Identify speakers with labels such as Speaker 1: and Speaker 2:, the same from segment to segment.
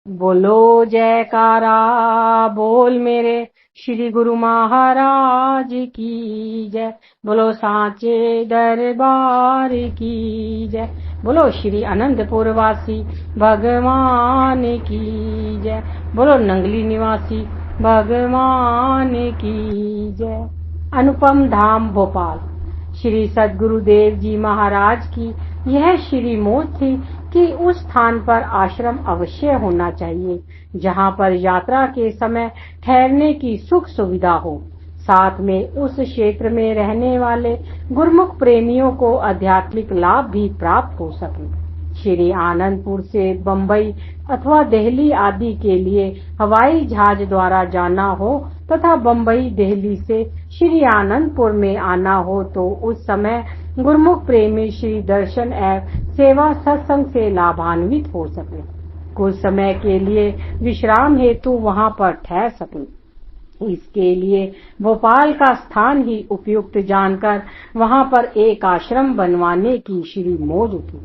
Speaker 1: बोलो जयकारा बोल मेरे श्री गुरु महाराज की जय। बोलो सांचे दरबार की जय। बोलो श्री अनंतपुर वासी भगवान की जय। बोलो नंगली निवासी भगवान की जय। अनुपम धाम भोपाल। श्री सद्गुरुदेव जी महाराज की यह श्री मोज थी कि उस स्थान पर आश्रम अवश्य होना चाहिए जहाँ पर यात्रा के समय ठहरने की सुख सुविधा हो। साथ में उस क्षेत्र में रहने वाले गुरुमुख प्रेमियों को आध्यात्मिक लाभ भी प्राप्त हो सके। श्री आनंदपुर से बम्बई अथवा दिल्ली आदि के लिए हवाई जहाज द्वारा जाना हो तथा बम्बई दिल्ली से श्री आनंदपुर में आना हो तो उस समय गुरुमुख प्रेमी श्री दर्शन एवं सेवा सत्संग से लाभान्वित हो सके। कुछ समय के लिए विश्राम हेतु वहां पर ठहर सके। इसके लिए भोपाल का स्थान ही उपयुक्त जानकर वहां पर एक आश्रम बनवाने की श्री मौज उठी।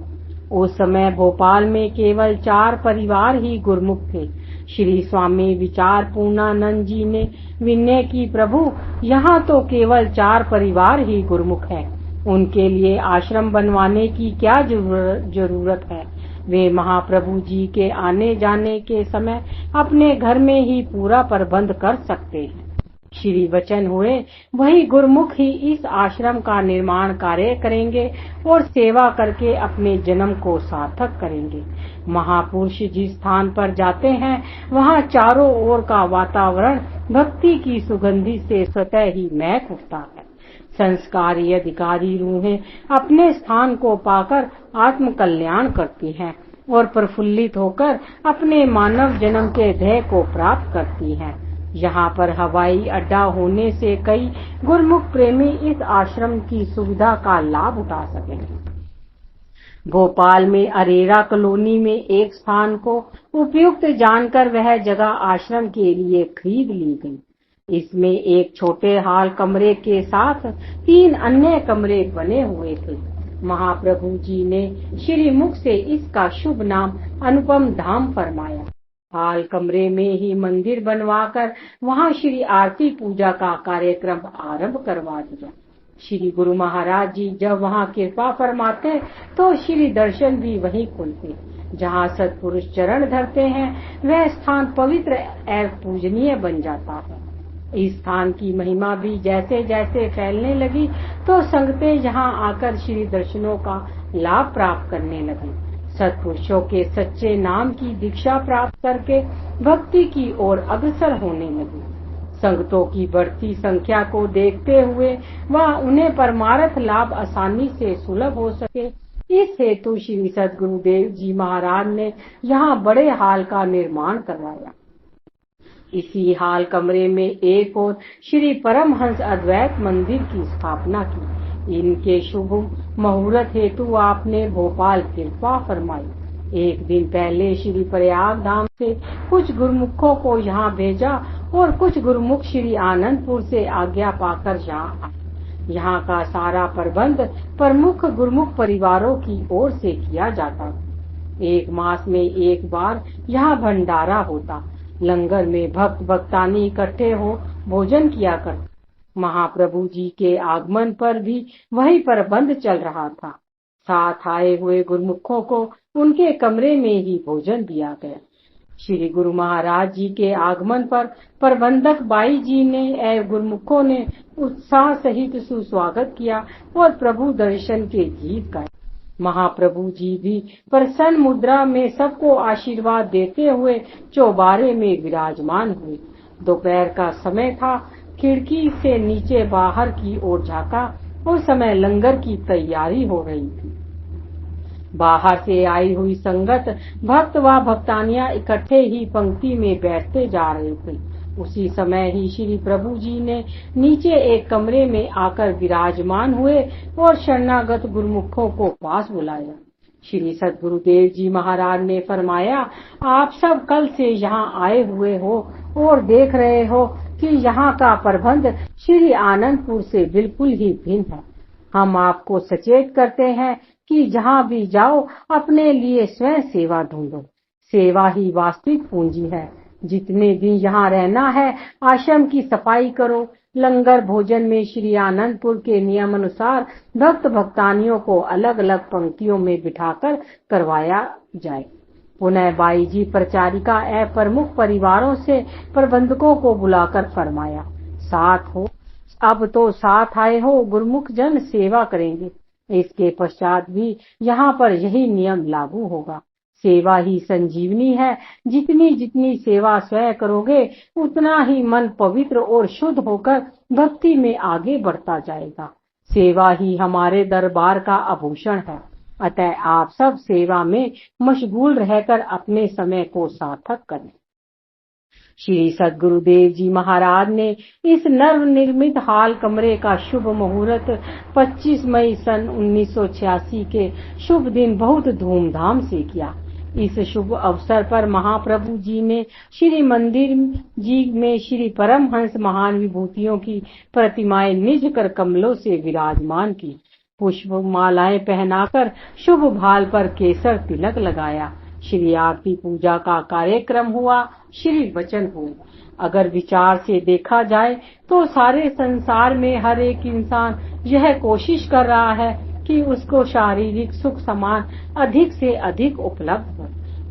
Speaker 1: उस समय भोपाल में केवल 4 परिवार ही गुरुमुख थे। श्री स्वामी विचार पूर्णानंद जी ने विनय की, प्रभु यहाँ तो केवल 4 परिवार ही गुरुमुख है, उनके लिए आश्रम बनवाने की क्या जरूरत है। वे महाप्रभु जी के आने जाने के समय अपने घर में ही पूरा प्रबंध कर सकते हैं। श्री वचन हुए वही गुरुमुख ही इस आश्रम का निर्माण कार्य करेंगे और सेवा करके अपने जन्म को सार्थक करेंगे। महापुरुष जिस स्थान पर जाते हैं वहाँ चारों ओर का वातावरण भक्ति की सुगंधि से स्वतः ही महक उठता है। संस्कारी अधिकारी रूहें अपने स्थान को पाकर आत्म कल्याण करती हैं और प्रफुल्लित होकर अपने मानव जन्म के ध्येय को प्राप्त करती हैं। यहाँ पर हवाई अड्डा होने से कई गुरुमुख प्रेमी इस आश्रम की सुविधा का लाभ उठा सकेंगे। भोपाल में अरेरा कॉलोनी में एक स्थान को उपयुक्त जानकर वह जगह आश्रम के लिए खरीद ली गई। इसमें एक छोटे हॉल कमरे के साथ 3 अन्य कमरे बने हुए थे। महाप्रभु जी ने श्री मुख से इसका शुभ नाम अनुपम धाम फरमाया। हॉल कमरे में ही मंदिर बनवाकर वहां श्री आरती पूजा का कार्यक्रम आरंभ करवा दिया। श्री गुरु महाराज जी जब वहां कृपा फरमाते तो श्री दर्शन भी वहीं खुलते। जहां सत्पुरुष चरण धरते हैं वह स्थान पवित्र एवं पूजनीय बन जाता है। इस स्थान की महिमा भी जैसे जैसे फैलने लगी तो संगतें यहाँ आकर श्री दर्शनों का लाभ प्राप्त करने लगी। सत्पुरुषों के सच्चे नाम की दीक्षा प्राप्त करके भक्ति की ओर अग्रसर होने लगी। संगतों की बढ़ती संख्या को देखते हुए वह उन्हें परमार्थ लाभ आसानी से सुलभ हो सके, इस हेतु श्री सद्गुरुदेव जी महाराज ने यहाँ बड़े हॉल का निर्माण करवाया। इसी हॉल कमरे में एक और श्री परमहंस अद्वैत मंदिर की स्थापना की। इनके शुभ मुहूर्त हेतु आपने भोपाल कृपा फरमाई। एक दिन पहले श्री प्रयाग धाम से कुछ गुरुमुखों को यहाँ भेजा और कुछ गुरुमुख श्री आनंदपुर से आज्ञा पाकर यहाँ आए। यहाँ का सारा प्रबंध प्रमुख गुरुमुख परिवारों की ओर से किया जाता। 1 मास में एक बार यहाँ भंडारा होता। लंगर में भक्त भक्तानी इकट्ठे हो भोजन किया करते। महाप्रभु जी के आगमन पर भी वही प्रबंध चल रहा था। साथ आए हुए गुरुमुखों को उनके कमरे में ही भोजन दिया गया। श्री गुरु महाराज जी के आगमन पर प्रबंधक बाई जी ने एवं गुरुमुखों ने उत्साह सहित सुस्वागत किया और प्रभु दर्शन के गीत गाए। महाप्रभु जी भी प्रसन्न मुद्रा में सबको आशीर्वाद देते हुए चौबारे में विराजमान हुए। दोपहर का समय था। खिड़की से नीचे बाहर की ओर झांका। उस समय लंगर की तैयारी हो रही थी। बाहर से आई हुई संगत भक्त व भक्तानियां इकट्ठे ही पंक्ति में बैठते जा रहे थे। उसी समय ही श्री प्रभु जी ने नीचे एक कमरे में आकर विराजमान हुए और शरणागत गुरुमुखों को पास बुलाया। श्री सद्गुरुदेव जी महाराज ने फरमाया, आप सब कल से यहाँ आए हुए हो और देख रहे हो कि यहाँ का प्रबंध श्री आनंदपुर से बिल्कुल ही भिन्न है। हम आपको सचेत करते हैं कि जहाँ भी जाओ अपने लिए स्वयं सेवा ढूंढो। सेवा ही वास्तविक पूंजी है। जितने दिन यहाँ रहना है आश्रम की सफाई करो। लंगर भोजन में श्री आनंदपुर के नियम अनुसार भक्त भक्तानियों को अलग अलग पंक्तियों में बिठाकर करवाया जाए। पुनः बाई जी प्रचारिका एवं प्रमुख परिवारों से प्रबंधकों को बुलाकर फरमाया, साथ हो, अब तो साथ आए हो, गुरुमुख जन सेवा करेंगे। इसके पश्चात भी यहाँ पर यही नियम लागू होगा। सेवा ही संजीवनी है। जितनी जितनी सेवा स्वयं करोगे उतना ही मन पवित्र और शुद्ध होकर भक्ति में आगे बढ़ता जाएगा। सेवा ही हमारे दरबार का आभूषण है। अतः आप सब सेवा में मशगूल रहकर अपने समय को सार्थक करें। श्री सद्गुरुदेव जी महाराज ने इस नव निर्मित हाल कमरे का शुभ मुहूर्त 25 मई सन 1986 के शुभ दिन बहुत धूमधाम से किया। इस शुभ अवसर पर महाप्रभु जी ने श्री मंदिर जी में श्री परमहंस महान विभूतियों की प्रतिमाएं निज कर कमलों से विराजमान की। पुष्प मालाएं पहनाकर शुभ भाल पर केसर तिलक लगाया। श्री आरती पूजा का कार्यक्रम हुआ। श्री वचन हुए। अगर विचार से देखा जाए तो सारे संसार में हर एक इंसान यह कोशिश कर रहा है कि उसको शारीरिक सुख सामान अधिक से अधिक उपलब्ध हो।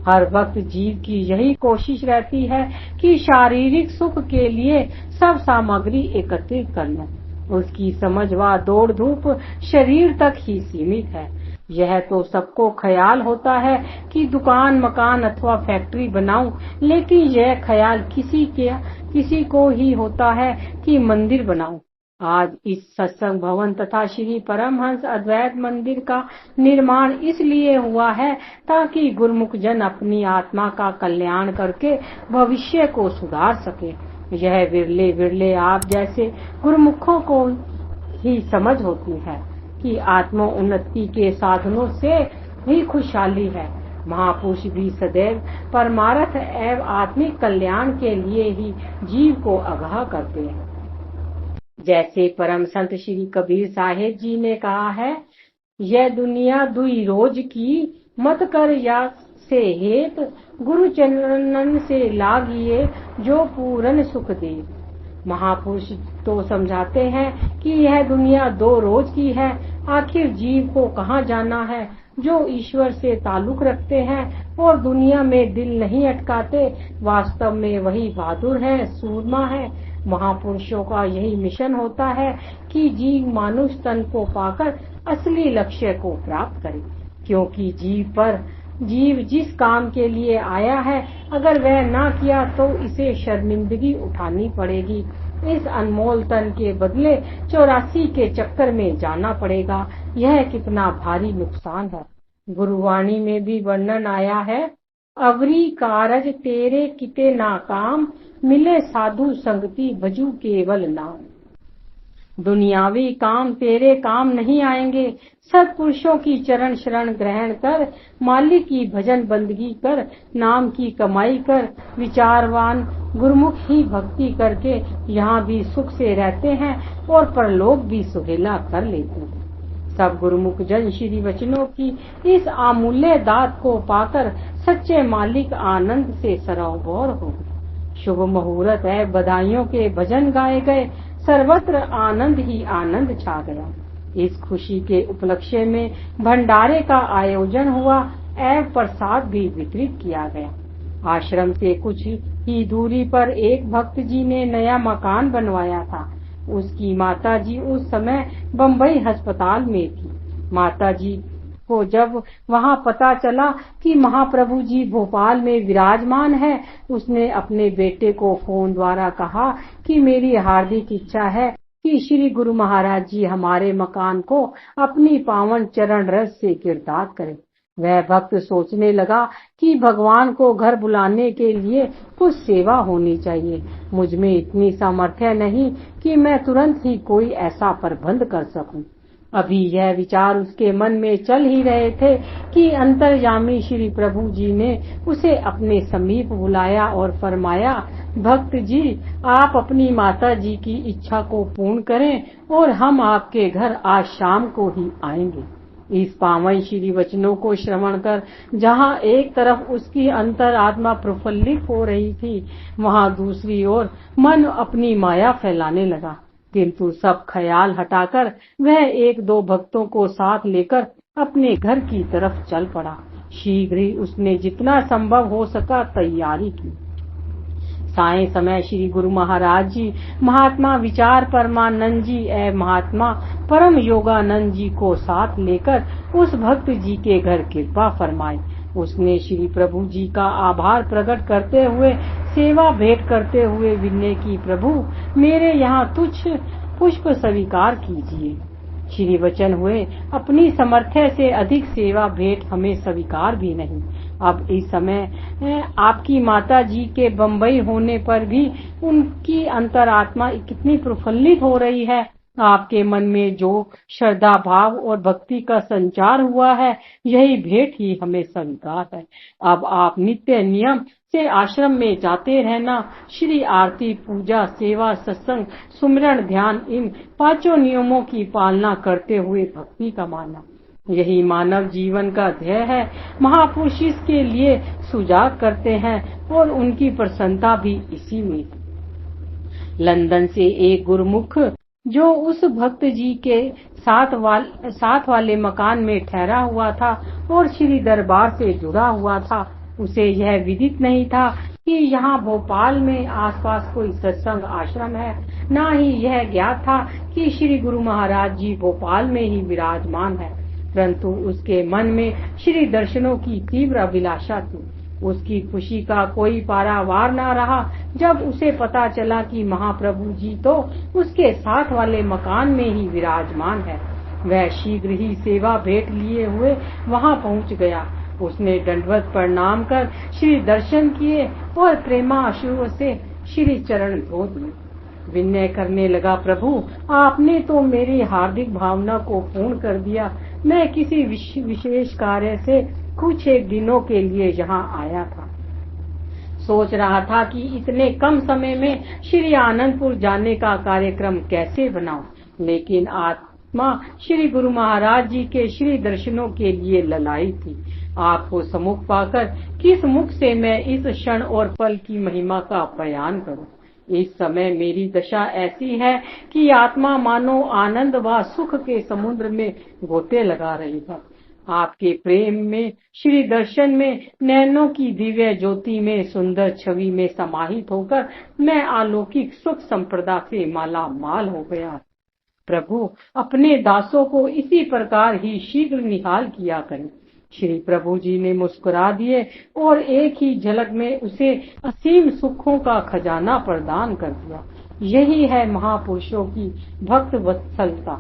Speaker 1: हर वक्त जीव की यही कोशिश रहती है कि शारीरिक सुख के लिए सब सामग्री एकत्रित कर लें। उसकी समझ व दौड़ धूप शरीर तक ही सीमित है। यह तो सबको ख्याल होता है कि दुकान मकान अथवा फैक्ट्री बनाऊं, लेकिन यह ख्याल किसी को ही होता है कि मंदिर बनाऊं। आज इस सत्संग भवन तथा श्री परमहंस अद्वैत मंदिर का निर्माण इसलिए हुआ है ताकि गुरुमुख जन अपनी आत्मा का कल्याण करके भविष्य को सुधार सके। यह विरले विरले आप जैसे गुरुमुखों को ही समझ होती है कि आत्म उन्नति के साधनों से ही खुशहाली है। महापुरुष भी सदैव परमार्थ एवं आत्मिक कल्याण के लिए ही जीव को आगाह करते हैं। जैसे परम संत श्री कबीर साहेब जी ने कहा है, यह दुनिया दुई रोज की, मत कर या से हेत, गुरु चरणन से लागिए जो पूरन सुख दे। महापुरुष तो समझाते हैं कि यह दुनिया 2 रोज की है। आखिर जीव को कहाँ जाना है? जो ईश्वर से ताल्लुक रखते हैं और दुनिया में दिल नहीं अटकाते, वास्तव में वही बहादुर है, सूरमा है। महापुरुषों का यही मिशन होता है कि जीव मानुष तन को पाकर असली लक्ष्य को प्राप्त करे। क्योंकि जीव जिस काम के लिए आया है, अगर वह ना किया तो इसे शर्मिंदगी उठानी पड़ेगी। इस अनमोल तन के बदले 84 के चक्कर में जाना पड़ेगा। यह कितना भारी नुकसान है। गुरुवाणी में भी वर्णन आया है, अवरी कारज तेरे किते नाकाम, मिले साधु संगति भजू केवल नाम। दुनियावी काम तेरे काम नहीं आएंगे। सत्पुरुषों की चरण शरण ग्रहण कर, मालिक की भजन बंदगी कर, नाम की कमाई कर, विचारवान गुरुमुख ही भक्ति करके यहाँ भी सुख से रहते हैं और परलोक भी सुहेला कर लेते हैं। सब गुरुमुख जन श्री वचनों की इस अमूल्य दात को पाकर सच्चे मालिक आनंद से सरोवर हो गए। शुभ मुहूर्त है, बधाइयों के भजन गाए गए, सर्वत्र आनंद ही आनंद छा गया। इस खुशी के उपलक्ष्य में भंडारे का आयोजन हुआ एवं प्रसाद भी वितरित किया गया। आश्रम से कुछ ही दूरी पर एक भक्त जी ने नया मकान बनवाया था। उसकी माताजी उस समय बम्बई अस्पताल में थी। माताजी को जब वहां पता चला कि महाप्रभु जी भोपाल में विराजमान है, उसने अपने बेटे को फोन द्वारा कहा कि मेरी हार्दिक इच्छा है कि श्री गुरु महाराज जी हमारे मकान को अपनी पावन चरण रस से कीर्तार्थ करें। वह भक्त सोचने लगा कि भगवान को घर बुलाने के लिए कुछ सेवा होनी चाहिए। मुझ में इतनी सामर्थ्य नहीं कि मैं तुरंत ही कोई ऐसा प्रबंध कर सकूं। अभी यह विचार उसके मन में चल ही रहे थे कि अंतर्यामी श्री प्रभु जी ने उसे अपने समीप बुलाया और फरमाया, भक्त जी, आप अपनी माता जी की इच्छा को पूर्ण करें और हम आपके घर आज शाम को ही आएंगे। इस पावन श्री वचनों को श्रवण कर जहाँ एक तरफ उसकी अंतरात्मा प्रफुल्लित हो रही थी, वहाँ दूसरी ओर मन अपनी माया फैलाने लगा। किंतु सब ख्याल हटाकर वह एक दो भक्तों को साथ लेकर अपने घर की तरफ चल पड़ा। शीघ्र ही उसने जितना संभव हो सका तैयारी की। साय समय श्री गुरु महाराज जी महात्मा विचार परमानंद जी एवं महात्मा परम योगानंद जी को साथ लेकर उस भक्त जी के घर कृपा फरमाई। उसने श्री प्रभु जी का आभार प्रकट करते हुए सेवा भेंट करते हुए विनय की, प्रभु मेरे यहाँ तुच्छ पुष्प स्वीकार कीजिए। श्री वचन हुए, अपनी समर्थ्य से अधिक सेवा भेंट हमें स्वीकार भी नहीं। अब इस समय आपकी माता जी के बंबई होने पर भी उनकी अंतरात्मा कितनी प्रफुल्लित हो रही है। आपके मन में जो श्रद्धा भाव और भक्ति का संचार हुआ है, यही भेंट ही हमें स्वीकार है। अब आप नित्य नियम से आश्रम में जाते रहना। श्री आरती, पूजा, सेवा, सत्संग, सुमिरन, ध्यान, इन पांचों नियमों की पालना करते हुए भक्ति कमाना, यही मानव जीवन का ध्येय है। महापुरुष इसके लिए सुजाग करते हैं और उनकी प्रसन्नता भी इसी में। लंदन से एक गुरुमुख जो उस भक्त जी के साथ वाले मकान में ठहरा हुआ था और श्री दरबार से जुड़ा हुआ था, उसे यह विदित नहीं था कि यहाँ भोपाल में आसपास कोई सत्संग आश्रम है। न ही यह ज्ञात था कि श्री गुरु महाराज जी भोपाल में ही विराजमान है। परंतु उसके मन में श्री दर्शनों की तीव्र अभिलाषा थी। उसकी खुशी का कोई पारावार न रहा जब उसे पता चला कि महाप्रभु जी तो उसके साथ वाले मकान में ही विराजमान है। वह शीघ्र ही सेवा भेंट लिए हुए वहां पहुंच गया। उसने दंडवत प्रणाम कर श्री दर्शन किए और प्रेमाश्रु से श्री चरण धो दिए। विनय करने लगा, प्रभु आपने तो मेरी हार्दिक भावना को पूर्ण कर दिया। मैं किसी विशेष कार्य से कुछ एक दिनों के लिए यहाँ आया था। सोच रहा था कि इतने कम समय में श्री आनंदपुर जाने का कार्यक्रम कैसे बनाऊं, लेकिन आत्मा श्री गुरु महाराज जी के श्री दर्शनों के लिए ललाई थी। आपको सम्मुख पाकर किस मुख से मैं इस क्षण और पल की महिमा का बयान करूं। इस समय मेरी दशा ऐसी है कि आत्मा मानो आनंद व सुख के समुद्र में गोते लगा रही है। आपके प्रेम में, श्री दर्शन में, नैनों की दिव्य ज्योति में, सुंदर छवि में समाहित होकर मैं अलौकिक सुख संपदा से माला माल हो गया। प्रभु अपने दासों को इसी प्रकार ही शीघ्र निहाल किया करें। श्री प्रभु जी ने मुस्कुरा दिए और एक ही झलक में उसे असीम सुखों का खजाना प्रदान कर दिया। यही है महापुरुषों की भक्त वत्सलता।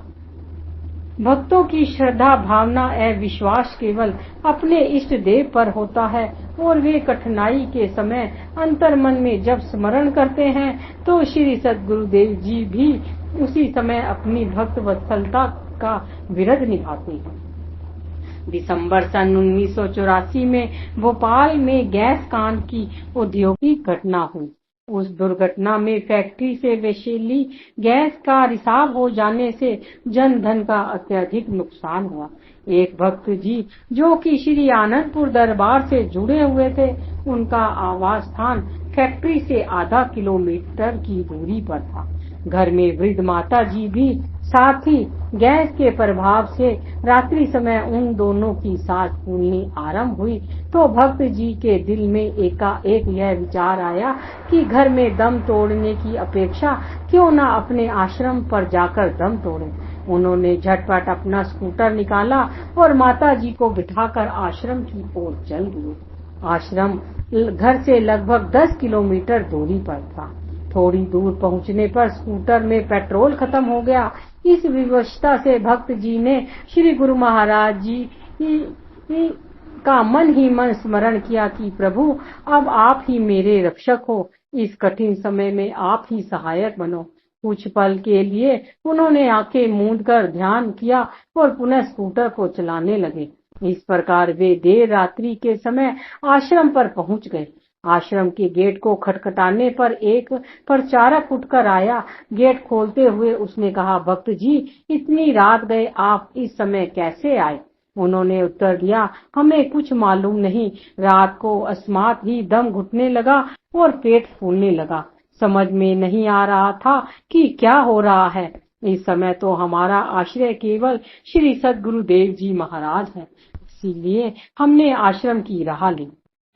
Speaker 1: भक्तों की श्रद्धा, भावना एवं विश्वास केवल अपने इष्ट देव पर होता है और वे कठिनाई के समय अंतर्मन में जब स्मरण करते हैं तो श्री सद्गुरुदेव जी भी उसी समय अपनी भक्त वत्सलता का विरध निभाते हैं। दिसंबर सन 1984 में भोपाल में गैस कांड की औद्योगिक घटना हुई। उस दुर्घटना में फैक्ट्री से विषैली गैस का रिसाव हो जाने से जन धन का अत्यधिक नुकसान हुआ। एक भक्त जी जो कि श्री आनंदपुर दरबार से जुड़े हुए थे, उनका आवास स्थान फैक्ट्री से आधा किलोमीटर की दूरी पर था। घर में वृद्ध माता जी भी साथ ही गैस के प्रभाव से रात्रि समय उन दोनों की सांस फूलनी आरंभ हुई तो भक्त जी के दिल में एकाएक यह विचार आया कि घर में दम तोड़ने की अपेक्षा क्यों न अपने आश्रम पर जाकर दम तोड़े। उन्होंने झटपट अपना स्कूटर निकाला और माता जी को बिठाकर आश्रम की ओर चल दिए। आश्रम घर से लगभग 10 किलोमीटर दूरी पर था। थोड़ी दूर पहुंचने पर स्कूटर में पेट्रोल खत्म हो गया। इस विवशता से भक्त जी ने श्री गुरु महाराज जी का मन ही मन स्मरण किया कि प्रभु अब आप ही मेरे रक्षक हो, इस कठिन समय में आप ही सहायक बनो। कुछ पल के लिए उन्होंने आंखें मूंद कर ध्यान किया और पुनः स्कूटर को चलाने लगे। इस प्रकार वे देर रात्रि के समय आश्रम पर पहुंच गए। आश्रम के गेट को खटखटाने पर एक प्रचारक उठकर आया। गेट खोलते हुए उसने कहा, भक्त जी इतनी रात गए आप इस समय कैसे आए? उन्होंने उत्तर दिया, हमें कुछ मालूम नहीं। रात को अस्मात ही दम घुटने लगा और पेट फूलने लगा। समझ में नहीं आ रहा था कि क्या हो रहा है। इस समय तो हमारा आश्रय केवल श्री सद्गुरुदेव जी महाराज है, इसीलिए हमने आश्रम की राह ली।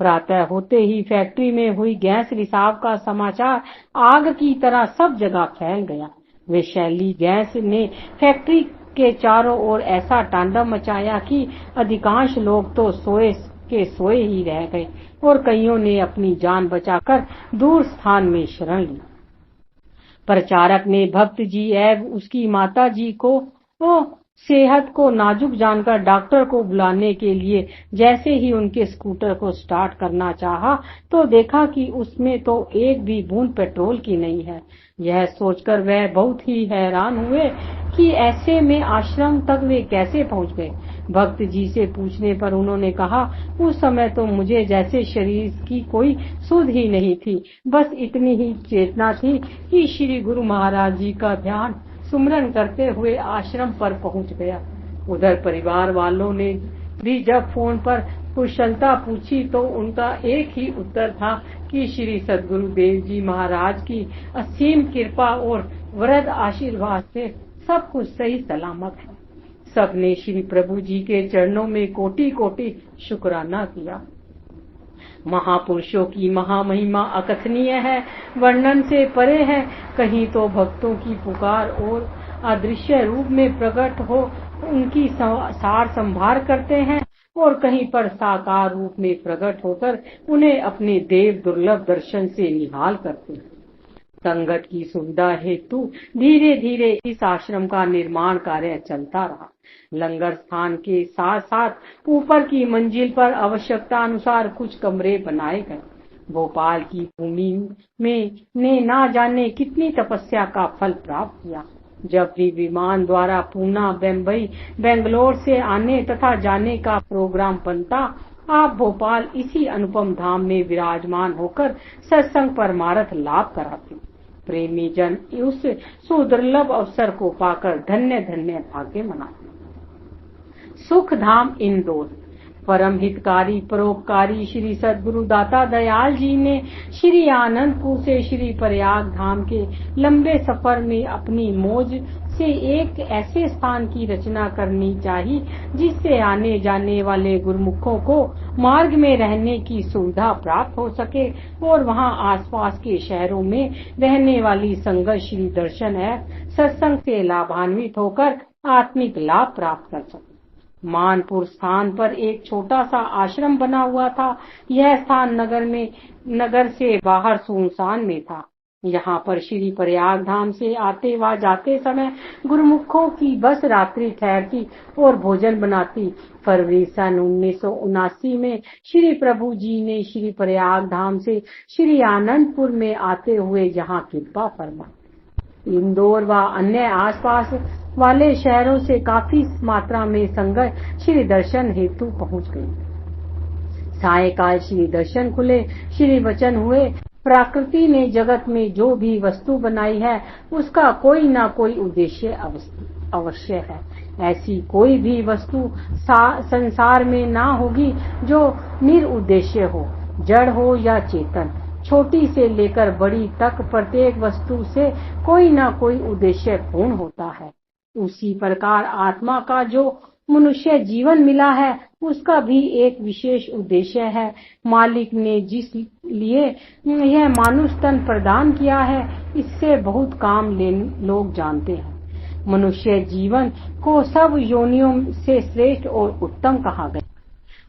Speaker 1: प्रातः होते ही फैक्ट्री में हुई गैस रिसाव का समाचार आग की तरह सब जगह फैल गया। विषैली गैस ने फैक्ट्री के चारों ओर ऐसा तांडव मचाया कि अधिकांश लोग तो सोए के सोए ही रह गए और कईयों ने अपनी जान बचाकर दूर स्थान में शरण ली। प्रचारक ने भक्त जी एवं उसकी माता जी को सेहत को नाजुक जानकर डॉक्टर को बुलाने के लिए जैसे ही उनके स्कूटर को स्टार्ट करना चाहा तो देखा कि उसमें तो एक भी बूंद पेट्रोल की नहीं है। यह सोचकर वह बहुत ही हैरान हुए कि ऐसे में आश्रम तक वे कैसे पहुंच गए। भक्त जी से पूछने पर उन्होंने कहा, उस समय तो मुझे जैसे शरीर की कोई सुध ही नहीं थी, बस इतनी ही चेतना थी कि श्री गुरु महाराज जी का ध्यान सुमरन करते हुए आश्रम पर पहुंच गया। उधर परिवार वालों ने भी जब फोन पर कुशलता पूछी तो उनका एक ही उत्तर था कि श्री सद्गुरुदेव जी महाराज की असीम कृपा और वरद आशीर्वाद से सब कुछ सही सलामत है। सबने श्री प्रभु जी के चरणों में कोटि कोटि शुक्राना किया। महापुरुषों की महामहिमा अकथनीय है, वर्णन से परे है। कहीं तो भक्तों की पुकार और अदृश्य रूप में प्रकट हो उनकी सार संभार करते हैं और कहीं पर साकार रूप में प्रकट होकर उन्हें अपने देव दुर्लभ दर्शन से निहाल करते हैं। संगत की सुविधा हेतु धीरे धीरे इस आश्रम का निर्माण कार्य चलता रहा। लंगर स्थान के साथ साथ ऊपर की मंजिल पर आवश्यकता अनुसार कुछ कमरे बनाए गए। भोपाल की भूमि में ने ना जाने कितनी तपस्या का फल प्राप्त किया। जब भी विमान द्वारा पूना, बम्बई, बेंगलोर से आने तथा जाने का प्रोग्राम बनता, आप भोपाल इसी अनुपम धाम में विराजमान होकर सत्संग परमार्थ लाभ कराते। प्रेमी जन उस सुदुर्लभ अवसर को पाकर धन्य धन्य भाग्य मनाते। सुख धाम इंदौर। परम हितकारी परोपकारी श्री सद्गुरु दाता दयाल जी ने श्री आनंदपुर से श्री प्रयाग धाम के लंबे सफर में अपनी मौज से एक ऐसे स्थान की रचना करनी चाहिए जिससे आने जाने वाले गुरुमुखों को मार्ग में रहने की सुविधा प्राप्त हो सके और वहां आसपास के शहरों में रहने वाली संगत श्री दर्शन एवं सत्संग से लाभान्वित होकर आत्मिक लाभ प्राप्त कर सके। मानपुर स्थान पर एक छोटा सा आश्रम बना हुआ था। यह स्थान नगर से बाहर सुनसान में था। यहाँ पर श्री प्रयाग धाम से आते व जाते समय गुरुमुखों की बस रात्रि ठहरती और भोजन बनाती। फरवरी सन 1979 में श्री प्रभु जी ने श्री प्रयाग धाम से श्री आनंदपुर में आते हुए यहाँ कृपा फरमाई। इंदौर व अन्य आसपास वाले शहरों से काफी मात्रा में संगत श्री दर्शन हेतु पहुंच गई। सायकाल श्री दर्शन खुले, श्री वचन हुए। प्रकृति ने जगत में जो भी वस्तु बनाई है उसका कोई ना कोई उद्देश्य अवश्य है। ऐसी कोई भी वस्तु संसार में ना होगी जो निरुद्देश्य हो, जड़ हो या चेतन। छोटी से लेकर बड़ी तक प्रत्येक वस्तु से कोई ना कोई उद्देश्य पूर्ण होता है। उसी प्रकार आत्मा का जो मनुष्य जीवन मिला है उसका भी एक विशेष उद्देश्य है। मालिक ने जिस लिए यह मानुष तन प्रदान किया है इससे बहुत काम लोग जानते हैं। मनुष्य जीवन को सब योनियों से श्रेष्ठ और उत्तम कहा गया,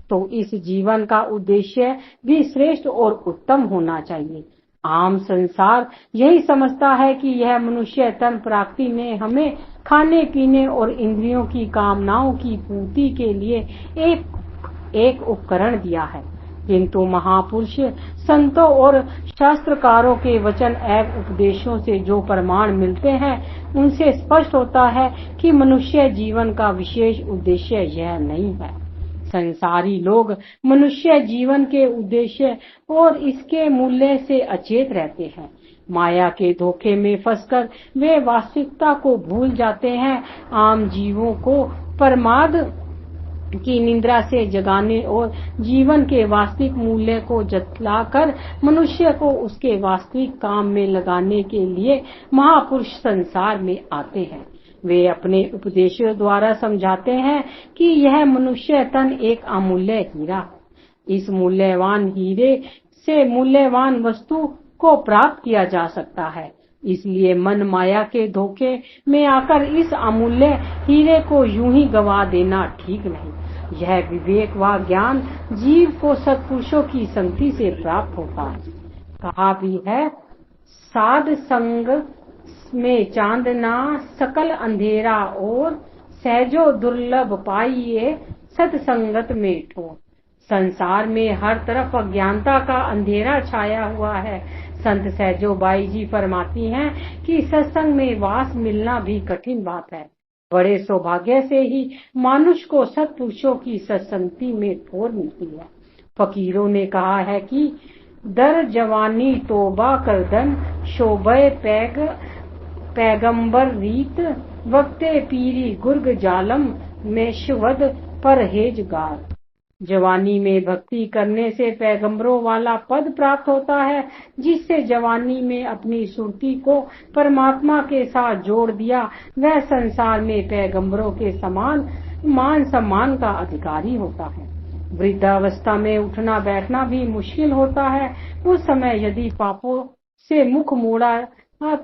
Speaker 1: तो इस जीवन का उद्देश्य भी श्रेष्ठ और उत्तम होना चाहिए। आम संसार यही समझता है कि यह मनुष्य तन प्राप्ति ने हमें खाने पीने और इंद्रियों की कामनाओं की पूर्ति के लिए एक उपकरण दिया है, किंतु महापुरुष संतों और शास्त्रकारों के वचन एवं उपदेशों से जो प्रमाण मिलते हैं उनसे स्पष्ट होता है कि मनुष्य जीवन का विशेष उद्देश्य यह नहीं है। संसारी लोग मनुष्य जीवन के उद्देश्य और इसके मूल्य से अचेत रहते हैं। माया के धोखे में फंसकर वे वास्तविकता को भूल जाते हैं। आम जीवों को प्रमाद की निद्रा से जगाने और जीवन के वास्तविक मूल्य को जतलाकर मनुष्य को उसके वास्तविक काम में लगाने के लिए महापुरुष संसार में आते हैं। वे अपने उपदेशों द्वारा समझाते हैं कि यह मनुष्य तन एक अमूल्य हीरा है। इस मूल्यवान हीरे से मूल्यवान वस्तु को प्राप्त किया जा सकता है, इसलिए मन माया के धोखे में आकर इस अमूल्य हीरे को यूं ही गवा देना ठीक नहीं। यह विवेक व ज्ञान जीव को सत्पुरुषों की संगति से प्राप्त होता है। कहा भी है, साध संग में चांदना सकल अंधेरा और सहजो दुर्लभ पाइए सत्संगत में ठो। संसार में हर तरफ अज्ञानता का अंधेरा छाया हुआ है। संत सहजो बाई जी फरमाती हैं कि सत्संग में वास मिलना भी कठिन बात है। बड़े सौभाग्य से ही मनुष्य को सत्पुरुषों की सत्संगति में ठोर मिलती है। फकीरों ने कहा है कि दर जवानी तोबा करदन शोभे पैगंबर रीत वक्ते पीरी गुर्ग जालम में शुवद परहेजगार। जवानी में भक्ति करने से पैगंबरों वाला पद प्राप्त होता है। जिससे जवानी में अपनी सुरती को परमात्मा के साथ जोड़ दिया, वह संसार में पैगंबरों के समान मान सम्मान का अधिकारी होता है। वृद्धावस्था में उठना बैठना भी मुश्किल होता है। उस समय यदि पापों से मुख मोड़ा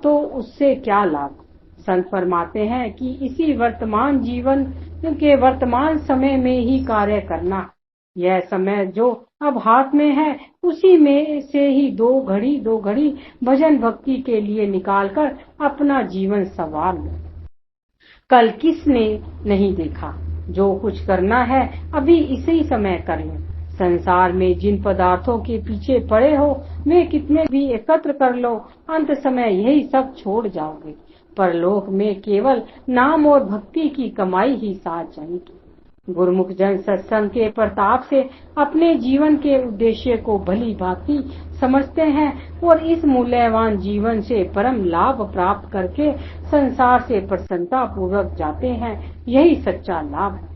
Speaker 1: तो उससे क्या लाभ। संत फरमाते हैं कि इसी वर्तमान जीवन के वर्तमान समय में ही कार्य करना। यह समय जो अब हाथ में है उसी में से ही दो घड़ी भजन भक्ति के लिए निकालकर अपना जीवन संवार लो। कल किसने नहीं देखा, जो कुछ करना है अभी इसी समय कर लो। संसार में जिन पदार्थों के पीछे पड़े हो वे कितने भी एकत्र कर लो, अंत समय यही सब छोड़ जाओगे। परलोक में केवल नाम और भक्ति की कमाई ही साथ जाएगी। गुरुमुख जन सत्संग के प्रताप से अपने जीवन के उद्देश्य को भली भांति समझते हैं और इस मूल्यवान जीवन से परम लाभ प्राप्त करके संसार से प्रसन्नता पूर्वक जाते हैं। यही सच्चा लाभ है।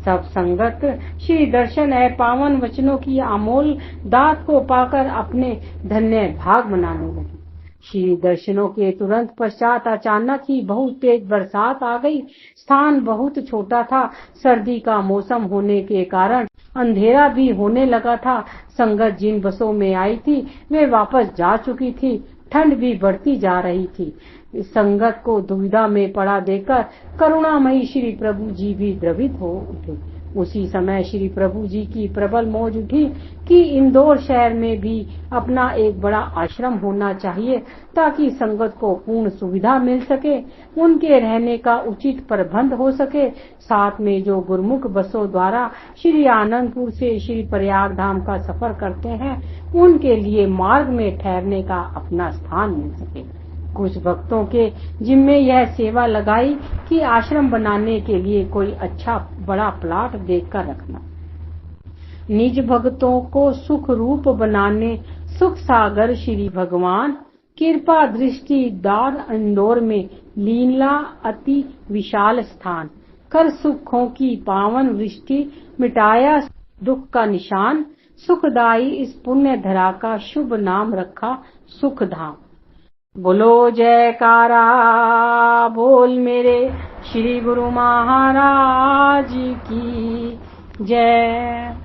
Speaker 1: सब संगत श्री दर्शन है पावन वचनों की अमोल दात को पाकर अपने धन्य भाग मनाने लगे। श्री दर्शनों के तुरंत पश्चात अचानक ही बहुत तेज बरसात आ गई। स्थान बहुत छोटा था। सर्दी का मौसम होने के कारण अंधेरा भी होने लगा था। संगत जिन बसों में आई थी वे वापस जा चुकी थी। ठंड भी बढ़ती जा रही थी। संगत को दुविधा में पड़ा देखकर करुणामयी श्री प्रभु जी भी द्रवित हो उठे। उसी समय श्री प्रभु जी की प्रबल मौज उठी कि इंदौर शहर में भी अपना एक बड़ा आश्रम होना चाहिए ताकि संगत को पूर्ण सुविधा मिल सके, उनके रहने का उचित प्रबंध हो सके। साथ में जो गुरुमुख बसों द्वारा श्री आनंदपुर से श्री प्रयाग धाम का सफर करते हैं उनके लिए मार्ग में ठहरने का अपना स्थान मिल सके। कुछ भक्तों के जिम्मे यह सेवा लगाई कि आश्रम बनाने के लिए कोई अच्छा बड़ा प्लाट देखकर रखना। निज भक्तों को सुख रूप बनाने सुख सागर श्री भगवान कृपा दृष्टि दार इंदौर में लीला अति विशाल स्थान कर सुखों की पावन वृष्टि मिटाया दुख का निशान। सुखदाई इस पुण्य धरा का शुभ नाम रखा सुख धाम। बोलो जयकारा बोल मेरे श्री गुरु महाराज की जय।